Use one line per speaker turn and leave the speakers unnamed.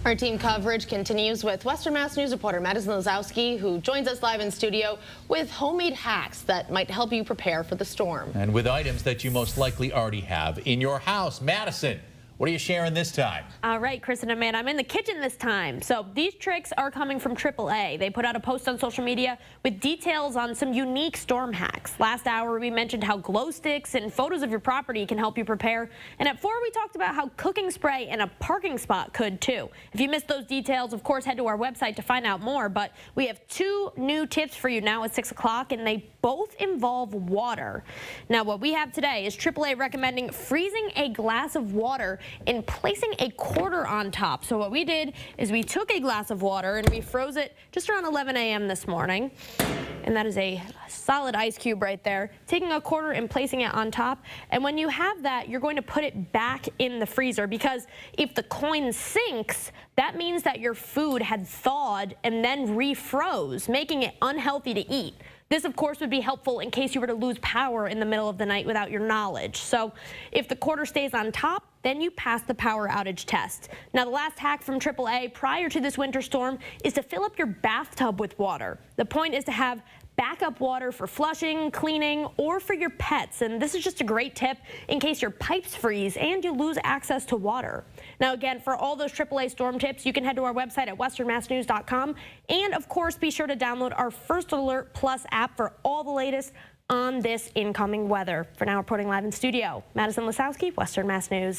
Our team coverage continues with Western Mass News reporter Madison Lazowski, who joins us live in studio with homemade hacks that might help you prepare for the storm.
And with items that you most likely already have in your house. Madison, what are you sharing this time?
All right, Chris and Amanda, I'm in the kitchen this time. So these tricks are coming from AAA. They put out a post on social media with details on some unique storm hacks. Last hour, we mentioned how glow sticks and photos of your property can help you prepare. And at 4, we talked about how cooking spray in a parking spot could too. If you missed those details, of course, head to our website to find out more. But we have 2 new tips for you now at 6 o'clock, and they both involve water. Now, what we have today is AAA recommending freezing a glass of water and placing a quarter on top. So what we did is we took a glass of water and we froze it just around 11 a.m. this morning. And that is a solid ice cube right there. Taking a quarter and placing it on top. And when you have that, you're going to put it back in the freezer, because if the coin sinks, that means that your food had thawed and then refroze, making it unhealthy to eat. This, of course, would be helpful in case you were to lose power in the middle of the night without your knowledge. So if the quarter stays on top, then you pass the power outage test. Now, the last hack from AAA prior to this winter storm is to fill up your bathtub with water. The point is to have backup water for flushing, cleaning, or for your pets. And this is just a great tip in case your pipes freeze and you lose access to water. Now, again, for all those AAA storm tips, you can head to our website at westernmassnews.com. And, of course, be sure to download our First Alert Plus app for all the latest on this incoming weather. For now, reporting live in studio, Madison Lazowski, Western Mass News.